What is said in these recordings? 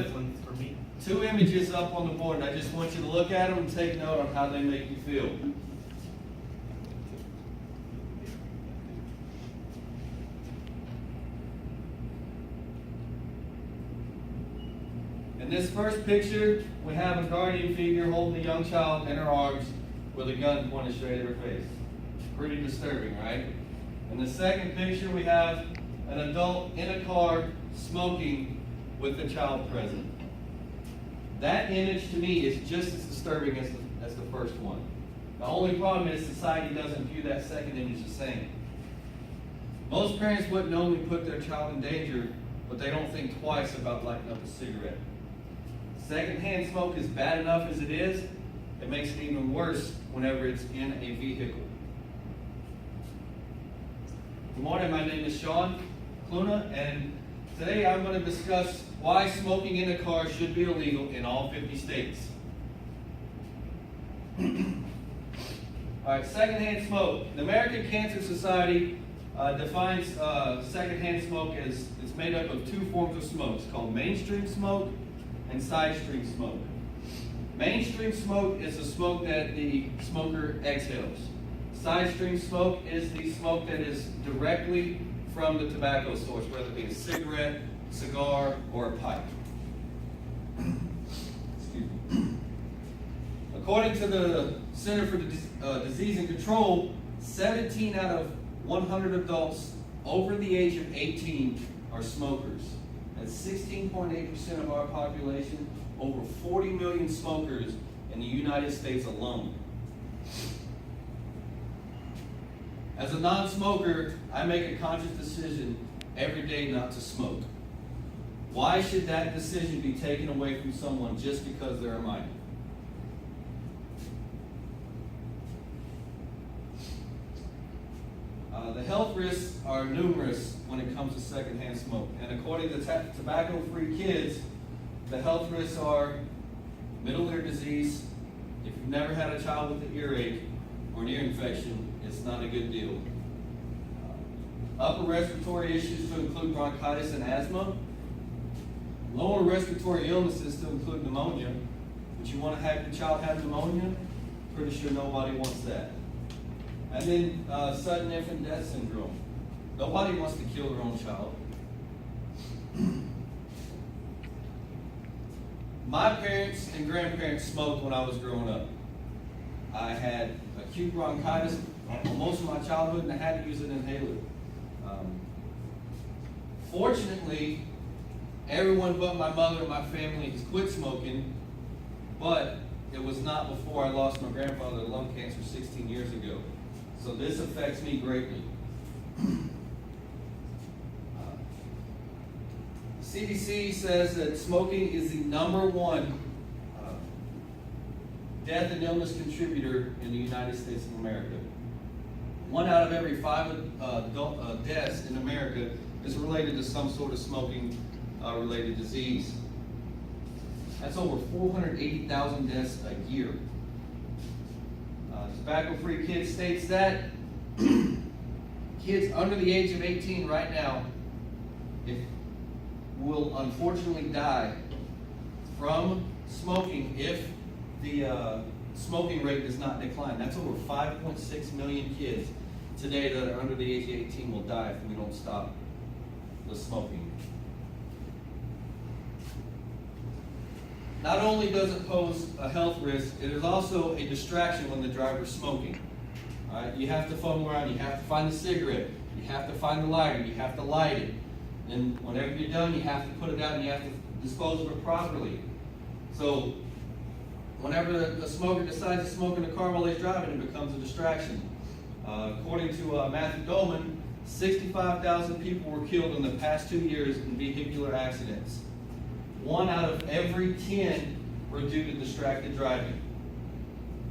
put two images up on the board, and I just want you to look at them and take note on how they make you feel. In this first picture, we have a guardian figure holding a young child in her arms with a gun pointed straight at her face. Pretty disturbing, right? In the second picture, we have an adult in a car smoking with the child present. That image to me is just as disturbing as the first one. The only problem is society doesn't view that second image the same. Most parents wouldn't only put their child in danger, but they don't think twice about lighting up a cigarette. Secondhand smoke is bad enough as it is. It makes it even worse whenever it's in a vehicle. Good morning, my name is Shaun Kluna, and today I'm going to discuss why smoking in a car should be illegal in all 50 states. Alright, secondhand smoke. The American Cancer Society defines secondhand smoke as it's made up of two forms of smoke. It's called mainstream smoke and side stream smoke. Mainstream smoke is the smoke that the smoker exhales. Side stream smoke is the smoke that is directly from the tobacco source, whether it be a cigarette, cigar, or a pipe. Excuse me. According to the Center for Disease and Control, 17 out of 100 adults over the age of 18 are smokers. That's 16.8% of our population, over 40 million smokers in the United States alone. As a non-smoker, I make a conscious decision every day not to smoke. Why should that decision be taken away from someone just because they're a minor? The health risks are numerous when it comes to secondhand smoke. And according to Tobacco-Free Kids, the health risks are middle ear disease. If you've never had a child with an earache or an ear infection, it's not a good deal. Upper respiratory issues to include bronchitis and asthma. Lower respiratory illnesses to include pneumonia. Would you want to have your child have pneumonia? Pretty sure nobody wants that. And then sudden infant death syndrome. Nobody wants to kill their own child. My parents and grandparents smoked when I was growing up. I had acute bronchitis most of my childhood, and I had to use an inhaler. Fortunately, everyone but my mother and my family has quit smoking, but it was not before I lost my grandfather to lung cancer 16 years ago. So this affects me greatly. CDC says that smoking is the #1 death and illness contributor in the United States of America. 1 out of every 5 adult deaths in America is related to some sort of smoking related disease. That's over 480,000 deaths a year. Tobacco-Free Kids states that kids under the age of 18 right now will unfortunately die from smoking if the smoking rate does not decline. That's over 5.6 million kids today that are under the age of 18 will die if we don't stop the smoking. Not only does it pose a health risk, it is also a distraction when the driver's smoking. All right? You have to fumble around, you have to find the cigarette, you have to find the lighter, you have to light it. And whenever you're done, you have to put it out and you have to dispose of it properly. So whenever the smoker decides to smoke in the car while he's driving, it becomes a distraction. According to Matthew Dolman, 65,000 people were killed in the past 2 years in vehicular accidents. 1 out of every 10 were due to distracted driving.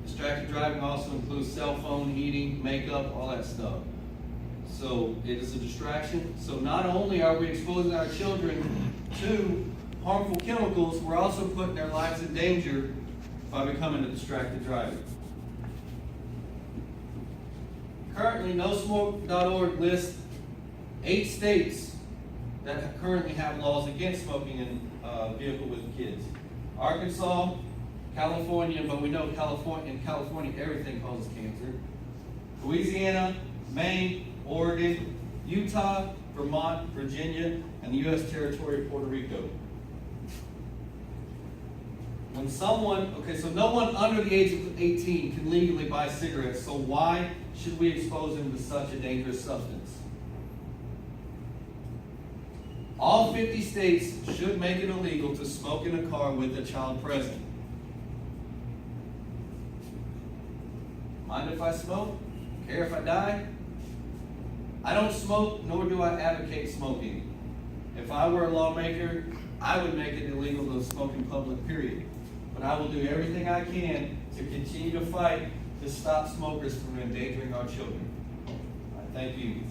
Distracted driving also includes cell phone, eating, makeup, all that stuff. So it is a distraction. So not only are we exposing our children to harmful chemicals, we're also putting their lives in danger by becoming a distracted driver. Currently, NoSmoke.org lists 8 states that currently have laws against smoking in a vehicle with kids. Arkansas, California, but we know in California everything causes cancer. Louisiana, Maine, Oregon, Utah, Vermont, Virginia, and the U.S. territory of Puerto Rico. When someone, so no one under the age of 18 can legally buy cigarettes, so why should we expose them to such a dangerous substance? All 50 states should make it illegal to smoke in a car with a child present. Mind if I smoke? Care if I die? I don't smoke, nor do I advocate smoking. If I were a lawmaker, I would make it illegal to smoke in public, period. But I will do everything I can to continue to fight to stop smokers from endangering our children. Thank you.